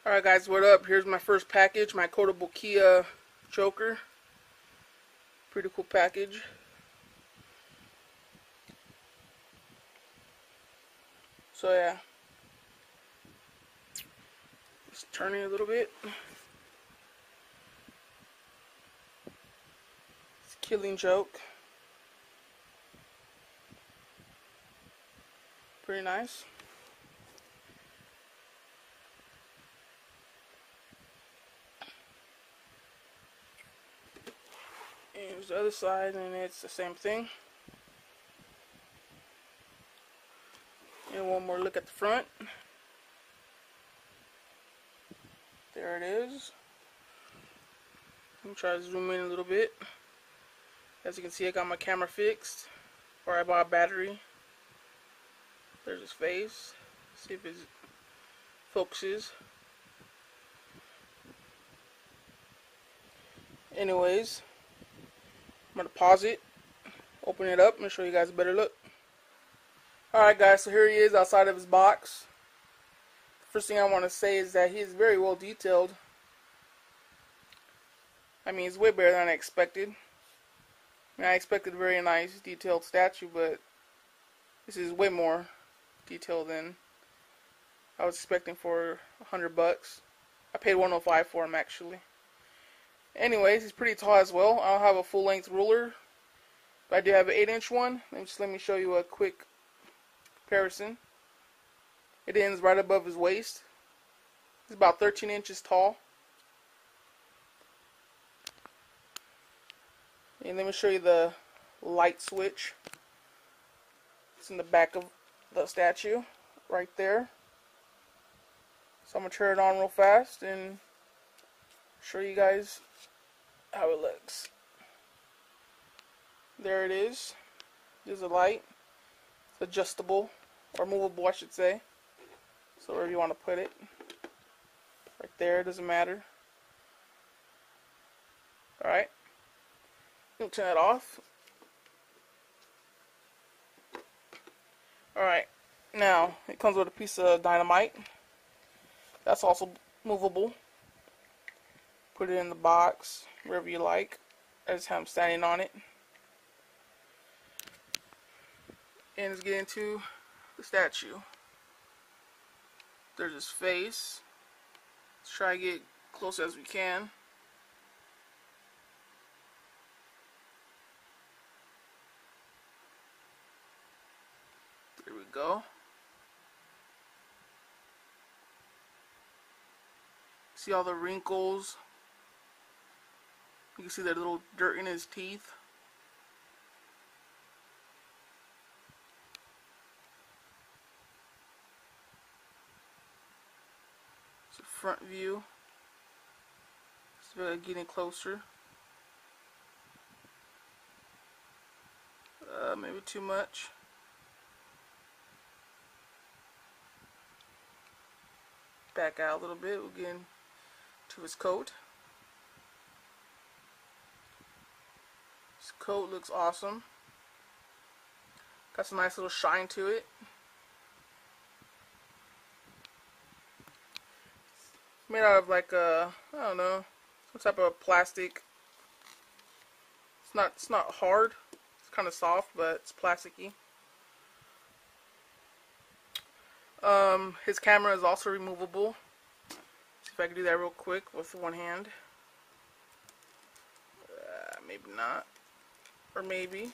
Alright guys, what up? Here's my first package, my Kotobukiya choker. Pretty cool package. So yeah. Just turning a little bit. It's a killing joke. Pretty nice. And here's the other side, and it's the same thing. And one more look at the front. There it is. Let me try to zoom in a little bit. As you can see, I got my camera fixed, or I bought a battery. There's his face. See if it focuses. Anyways, I'm gonna pause it, open it up, and show you guys a better look. Alright guys, so here he is outside of his box. First thing I want to say is that he is very well detailed. I mean, it's way better than I expected. I expected a very nice detailed statue, but this is way more detailed than I was expecting for $100. I paid $105 for him actually. Anyways, he's pretty tall as well. I don't have a full-length ruler, but I do have an 8-inch one. Let me show you a quick comparison. It ends right above his waist. He's about 13 inches tall. And let me show you the light switch. It's in the back of the statue, right there. So I'm going to turn it on real fast and show you guys how it looks. There it is. There's a light. It's adjustable, or movable I should say. So wherever you want to put it. Right there, it doesn't matter. Alright. We'll turn it off. Alright. Now, it comes with a piece of dynamite. That's also movable. Put it in the box, wherever you like. I just have him standing on it. And let's get into the statue. There's his face. Let's try to get close as we can. There we go. See all the wrinkles. You can see that little dirt in his teeth. It's a front view. It's getting closer. Maybe too much. Back out a little bit. We'll get into his coat. His coat looks awesome. Got some nice little shine to it. Made out of like a, I don't know, some type of plastic. It's not hard. It's kind of soft, but it's plasticky. His camera is also removable. See if I can do that real quick with one hand. Maybe not. Or maybe.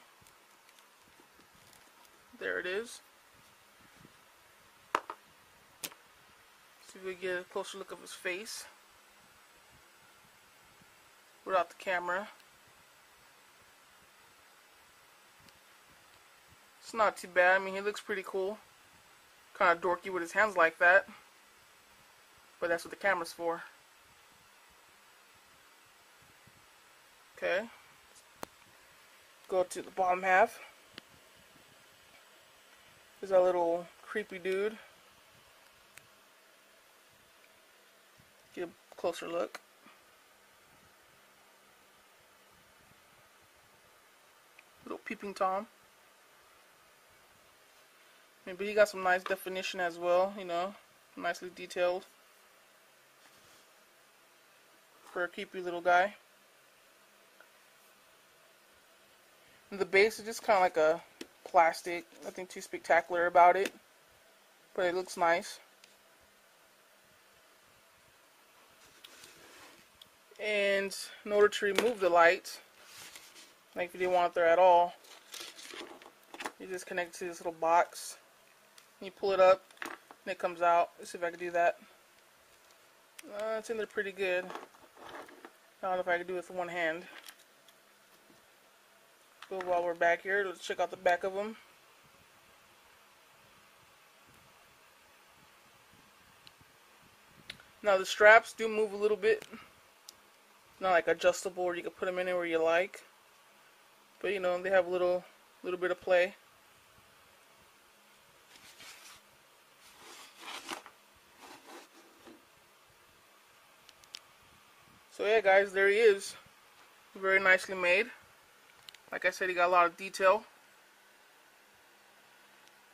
There it is. See if we get a closer look of his face without the camera. It's not too bad. I mean, he looks pretty cool. Kind of dorky with his hands like that, but that's what the camera's for. Okay, go to the bottom half. There's a little creepy dude. Get a closer look. Little peeping Tom. But he got some nice definition as well, you know, nicely detailed. for a creepy little guy. And the base is just kind of like a plastic, nothing too spectacular about it, but it looks nice. And in order to remove the light, like if you didn't want it there at all, you just connect it to this little box. You pull it up, and it comes out. Let's see if I can do that. It's in there pretty good. I don't know if I can do it with one hand. But while we're back here, let's check out the back of them. Now the straps do move a little bit. Not like adjustable where you can put them anywhere you like. But you know, they have a little bit of play. So yeah guys, there he is. Very nicely made. Like I said, he got a lot of detail.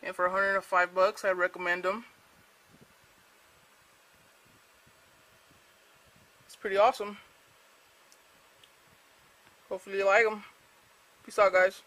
And for $105, I recommend them. It's pretty awesome. Hopefully you like them. Peace out guys.